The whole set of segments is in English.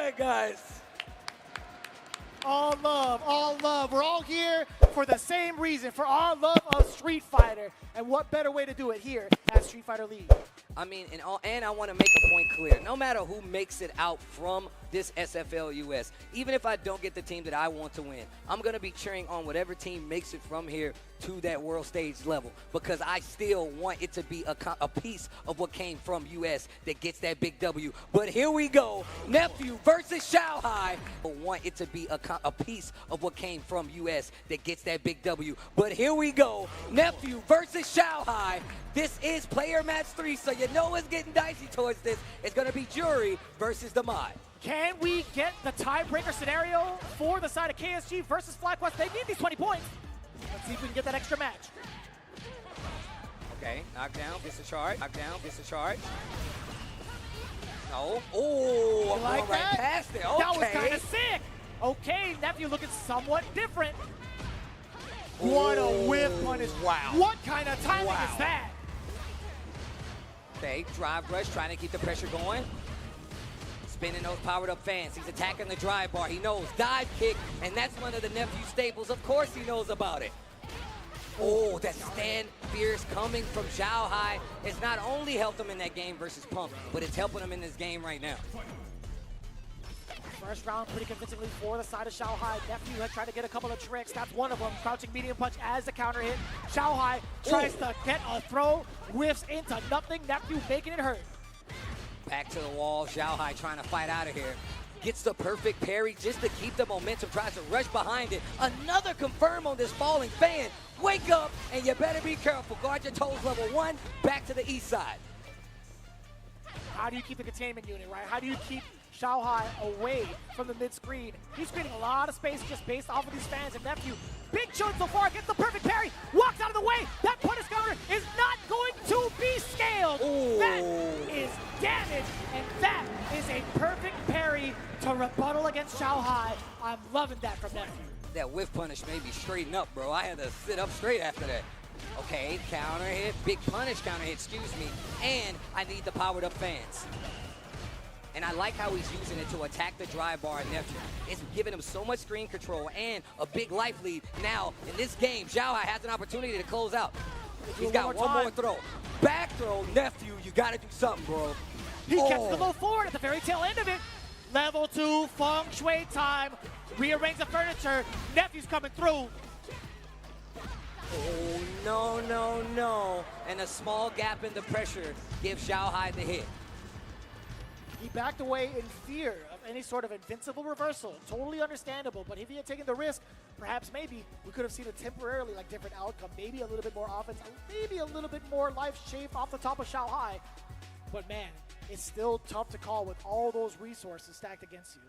right, guys. All love, all love. We're all here for the same reason, for our love of Street Fighter. And what better way to do it here at Street Fighter League? I mean, and I want to make a point clear. No matter who makes it out from this SFL US, even if I don't get the team that I want to win, I'm going to be cheering on whatever team makes it from here to that world stage level, because I still want it to be a piece of what came from US that gets that big W. But here we go, NEPHEW versus XIAOHAI. I want it to be a piece of what came from US that gets that big W. But here we go, NEPHEW versus XIAOHAI. This is player match 3, so you know it's getting dicey towards this. It's going to be JURI versus the MAI. Can we get the tiebreaker scenario for the side of KSG versus FlyQuest? They need these 20 points. Let's see if we can get that extra match. Okay, knockdown, discharge, knockdown, discharge. No. Oh, I'm like going right that? past it. Okay. That was kind of sick. Okay, NEPHEW looking somewhat different. Ooh, what a whip punish. wow. What kind of timing is that? Okay, drive rush, trying to keep the pressure going. Spinning those powered up fans. He's attacking the drive bar. He knows. Dive kick, and that's one of the NEPHEW staples. Of course he knows about it. Oh, that stand fierce coming from XIAOHAI has not only helped him in that game versus Pump, but it's helping him in this game right now. First round pretty convincingly for the side of XIAOHAI. NEPHEW had tried to get a couple of tricks. That's one of them. Crouching medium punch as the counter hit. XIAOHAI tries to get a throw, whiffs into nothing. NEPHEW making it hurt. Back to the wall, XIAOHAI trying to fight out of here. Gets the perfect parry just to keep the momentum, tries to rush behind it. Another confirm on this falling fan. Wake up, and you better be careful. Guard your toes, level 1, back to the east side. How do you keep the containment unit, right? How do you keep XIAOHAI away from the mid-screen? He's creating a lot of space just based off of these fans, and NEPHEW, big chunk so far, gets the perfect parry, walks out of the way. That punish counter is not going to be scaled. Ooh. That is damage, and that is a perfect parry to rebuttal against XIAOHAI. I'm loving that from NEPHEW. That whiff punish made me straighten up, bro. I had to sit up straight after that. Okay, counter hit, big punish counter hit, excuse me, and I need the powered up fans. And I like how he's using it to attack the drive bar at NEPHEW. It's giving him so much screen control and a big life lead. Now, in this game, XIAOHAI has an opportunity to close out. He's got one more throw. Back throw, NEPHEW, you gotta do something, bro. He gets the low forward at the very tail end of it. Level 2, feng shui time. Rearrange the furniture. NEPHEW's coming through. Oh, no, no, no. And a small gap in the pressure gives XIAOHAI the hit. He backed away in fear of any sort of invincible reversal. Totally understandable, but if he had taken the risk, perhaps maybe we could have seen a temporarily different outcome. Maybe a little bit more offense, maybe a little bit more life shaved off the top of XIAOHAI. But man, it's still tough to call with all those resources stacked against you.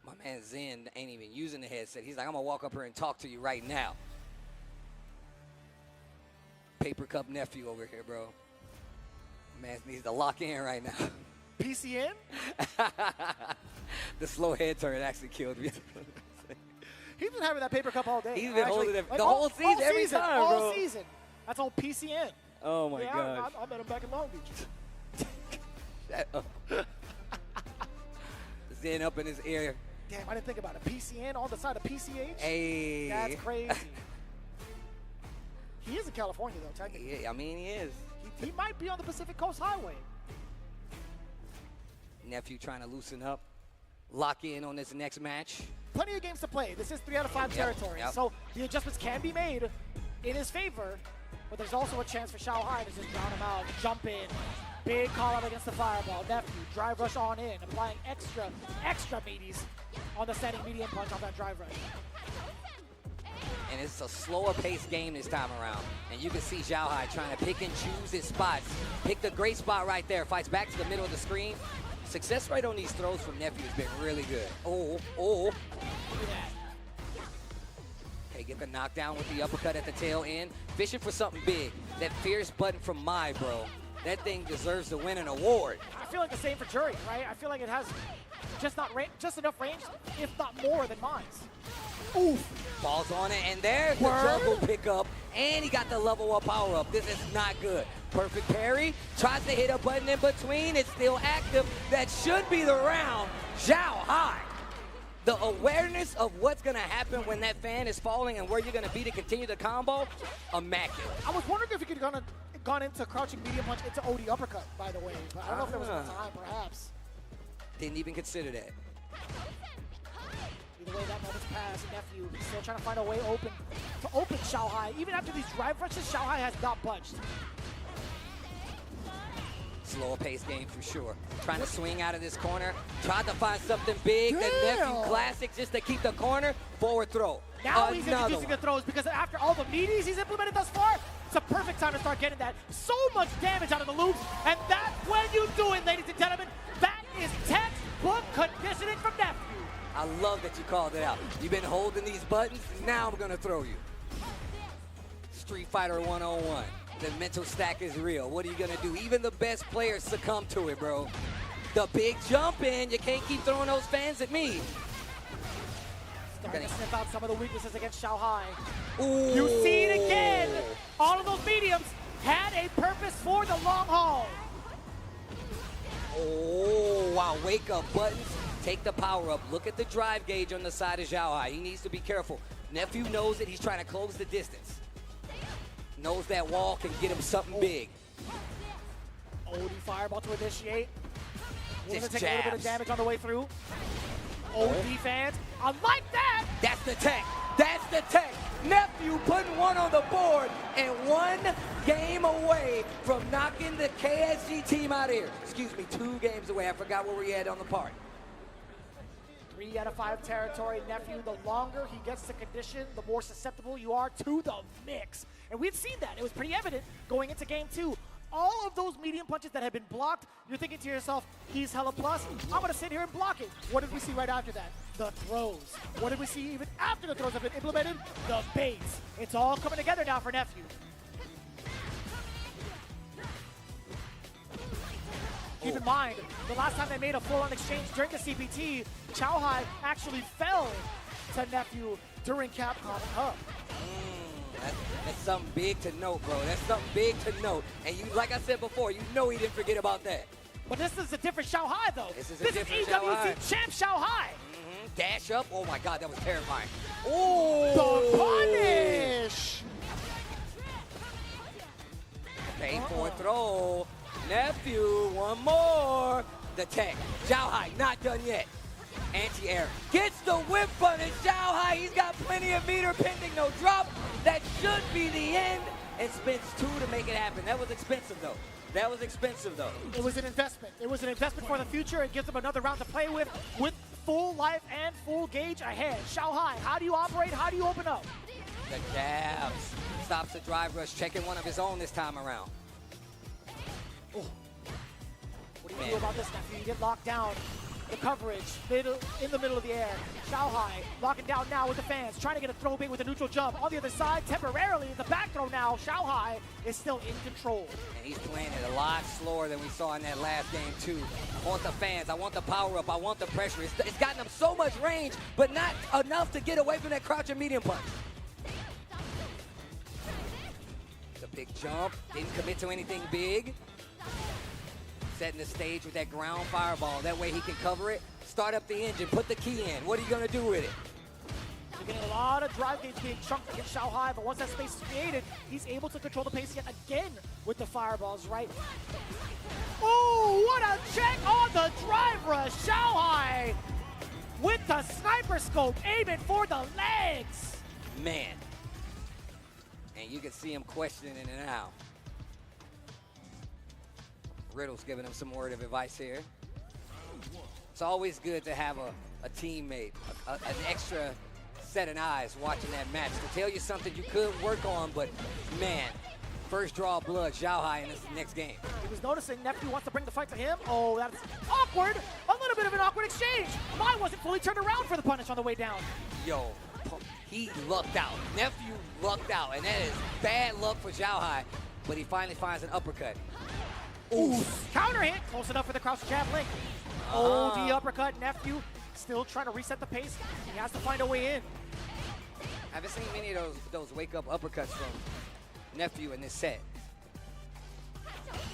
My man Zen ain't even using the headset. He's like, I'm gonna walk up here and talk to you right now. Paper cup NEPHEW over here, bro. Man needs to lock in right now. PCN? The slow head turn actually killed me. He's been having that paper cup all day. He's been holding it the whole season, every time, all bro. season. That's all PCN. Oh my God. I met him back in Long Beach. Shut up. Zen up in his ear. Damn, I didn't think about it. PCN on the side of PCH? Hey. That's crazy. He is in California, though, technically. Yeah, I mean, he is. He might be on the Pacific Coast Highway. NEPHEW trying to loosen up, lock in on this next match. Plenty of games to play. This is 3 out of 5 territory. So the adjustments can be made in his favor, but there's also a chance for XIAOHAI to just drown him out, jump in. Big call out against the fireball. NEPHEW, drive rush on in, applying extra meaties on the standing medium punch on that drive rush. And it's a slower paced game this time around. And you can see XIAOHAI trying to pick and choose his spots. Pick the great spot right there. Fights back to the middle of the screen. Success rate on these throws from NEPHEW has been really good. Oh. Look at that. Okay, get the knockdown with the uppercut at the tail end. Fishing for something big. That fierce button from MAI, bro. That thing deserves to win an award. I feel like the same for JURI, right? I feel like it has just enough range, if not more than mine's. Oof. Falls on it, and there's the juggle pickup, and he got the level up power up. This is not good. Perfect parry, tries to hit a button in between. It's still active. That should be the round. XIAOHAI The awareness of what's going to happen when that fan is falling and where you're going to be to continue the combo, immaculate. I was wondering if he could have gone into crouching medium punch into OD uppercut, by the way. But I don't know if there was enough time, perhaps. Didn't even consider that. Either way, that moment's passed. NEPHEW still trying to find a way open to open XIAOHAI. Even after these drive rushes, XIAOHAI has not budged. Slower pace game for sure. Trying to swing out of this corner. Tried to find something big. Damn. The NEPHEW classic just to keep the corner. Forward throw. Now he's introducing the throws because after all the meaties he's implemented thus far, it's a perfect time to start getting that. So much damage out of the loops, and that's when you do it, ladies and gentlemen. That is textbook conditioning from NEPHEW. I love that you called it out. You've been holding these buttons. Now I'm going to throw you. Street Fighter 101. The mental stack is real. What are you going to do? Even the best players succumb to it, bro. The big jump in. You can't keep throwing those fans at me. Starting to sniff out some of the weaknesses against XIAOHAI. Ooh. You see it again. All of those mediums had a purpose for the long haul. Oh, wow. Wake up buttons. Take the power up. Look at the drive gauge on the side of XIAOHAI. He needs to be careful. NEPHEW knows that he's trying to close the distance. Knows that wall can get him something big. OD fireball to initiate. We're going Just to take a little bit of jabs. damage on the way through. OD fans, I like that! That's the tech. That's the tech. NEPHEW putting one on the board and 1 game away from knocking the KSG team out of here. Excuse me, 2 games away. I forgot where we had on the part. 3 out of 5 territory. NEPHEW, the longer he gets to condition, the more susceptible you are to the mix. And we've seen that. It was pretty evident going into game 2. All of those medium punches that have been blocked, you're thinking to yourself, he's hella plus. I'm going to sit here and block it. What did we see right after that? The throws. What did we see even after the throws have been implemented? The baits. It's all coming together now for NEPHEW. Keep in mind, the last time they made a full-on exchange during the CPT, XIAOHAI actually fell to NEPHEW during Capcom Cup. That's something big to note, bro. That's something big to note. And you, like I said before, you know he didn't forget about that. But this is a different XIAOHAI, though. This is different EWC champ XIAOHAI. Dash up. Oh my God, that was terrifying. Oh! The punish! Pay for a throw. NEPHEW, one more. The tech. XIAOHAI, not done yet. Anti-air. Gets the whip punish. XIAOHAI, he's got plenty of meter pending. No drop. That should be the end. And spends 2 to make it happen. That was expensive, though. That was expensive, though. It was an investment. It was an investment for the future. It gives them another round to play with full life and full gauge ahead. XIAOHAI, how do you operate? How do you open up? The jabs. Stops the drive rush. Checking one of his own this time around. Oh. What do you do about this, NEPHEW? You get locked down. The coverage, in the middle of the air. XIAOHAI locking down now with the fans, trying to get a throw bait with a neutral jump. On the other side, temporarily, the back throw now. XIAOHAI is still in control. And he's playing it a lot slower than we saw in that last game, too. I want the fans. I want the power up. I want the pressure. It's gotten him so much range, but not enough to get away from that crouching medium punch. The big jump. Didn't commit to anything big. Setting the stage with that ground fireball. That way he can cover it, start up the engine, put the key in. What are you going to do with it? You're getting a lot of drive gauge being chunked against XIAOHAI, but once that space is created, he's able to control the pace yet again with the fireballs, right? Oh, what a check on the drive rush. XIAOHAI with the sniper scope, aiming for the legs. Man. And you can see him questioning it now. Riddle's giving him some word of advice here. It's always good to have a teammate, an extra set of eyes watching that match to tell you something you could work on, but man, first draw of blood, XIAOHAI in this next game. He was noticing NEPHEW wants to bring the fight to him. Oh, that's awkward. A little bit of an awkward exchange. MAI wasn't fully turned around for the punish on the way down. Yo, he lucked out. NEPHEW lucked out, and that is bad luck for XIAOHAI, but he finally finds an uppercut. Ooh, counter hit, close enough for the crouch jab link. Oh, the uppercut, NEPHEW still trying to reset the pace. He has to find a way in. I haven't seen many of those wake-up uppercuts from NEPHEW in this set.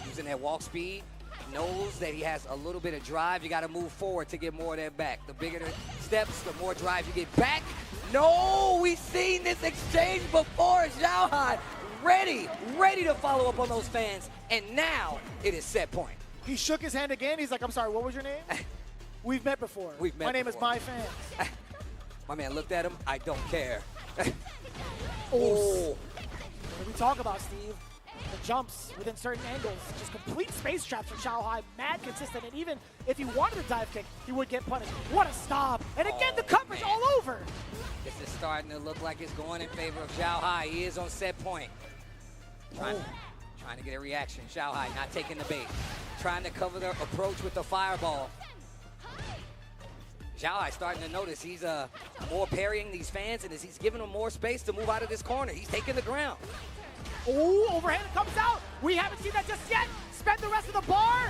Using that walk speed, knows that he has a little bit of drive. You got to move forward to get more of that back. The bigger the steps, the more drive you get back. No, we've seen this exchange before. XIAOHAI ready to follow up on those fans, and now it is set point. He shook his hand again. He's like, I'm sorry, what was your name? We've met before. We've met My name is before. My Fans. My man looked at him. I don't care. Oh. What do we talk about, Steve? The jumps within certain angles, just complete space traps for XIAOHAI, mad consistent, and even if he wanted a dive kick, he would get punished. What a stop! And again, the coverage all over! This is starting to look like it's going in favor of XIAOHAI. He is on set point. Trying to get a reaction. XIAOHAI not taking the bait. Trying to cover the approach with the fireball. XIAOHAI starting to notice he's more parrying these fans, and as he's giving them more space to move out of this corner. He's taking the ground. Oh, overhand comes out. We haven't seen that just yet. Spend the rest of the bar.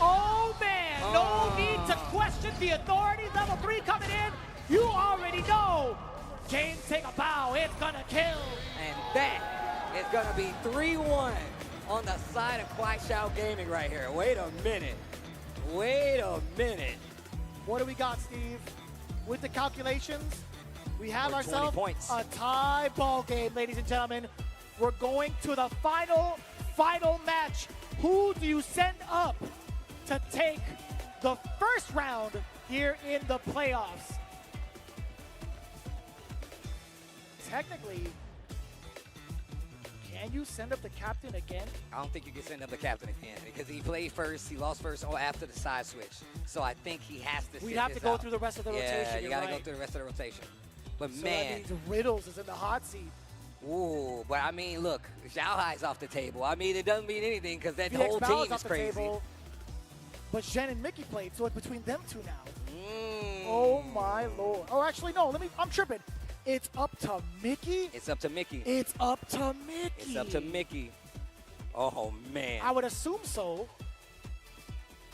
Oh, man. No need to question the authority. Level 3 coming in. You already know. James, take a bow. It's going to kill. And that is going to be 3-1 on the side of XIAOHAI Gaming right here. Wait a minute. Wait a minute. What do we got, Steve? With the calculations, we have We're 20 ourselves points. a tie ball game, ladies and gentlemen. We're going to the final match. Who do you send up to take the first round here in the playoffs? Technically, can you send up the captain again? I don't think you can send up the captain again because he played first, he lost first after the side switch. So I think he has to We'd have to go through the rest of the rotation. Yeah, you got to right. go through the rest of the rotation. But So man. that means Riddles is in the hot seat. Ooh, but I mean, look, XIAOHAI's off the table. I mean, it doesn't mean anything because that VX whole Bal's team off is the crazy. table, but Jen and Mickey played, so it's between them two now. Mm. Oh my lord. Oh, actually, no, I'm tripping. It's up to Mickey? It's up to Mickey. It's up to Mickey. It's up to Mickey. Oh, man. I would assume so.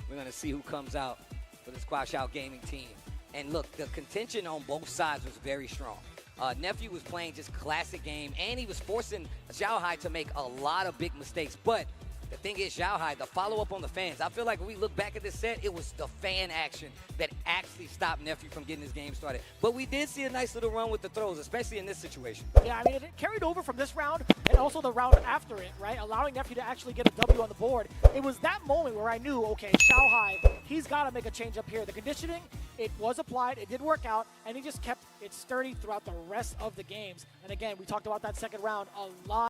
We're going to see who comes out for this XIAOHAI Gaming team. And look, the contention on both sides was very strong. NEPHEW was playing just classic game, and he was forcing XIAOHAI to make a lot of big mistakes. But the thing is, XIAOHAI, the follow-up on the fans, I feel like when we look back at this set, it was the fan action that actually stopped NEPHEW from getting his game started. But we did see a nice little run with the throws, especially in this situation. Yeah, I mean, it carried over from this round and also the round after it, right? Allowing NEPHEW to actually get a W on the board. It was that moment where I knew, okay, XIAOHAI, he's got to make a change up here. The conditioning, it was applied, it did work out, and he just kept it sturdy throughout the rest of the games. And again, we talked about that second round a lot.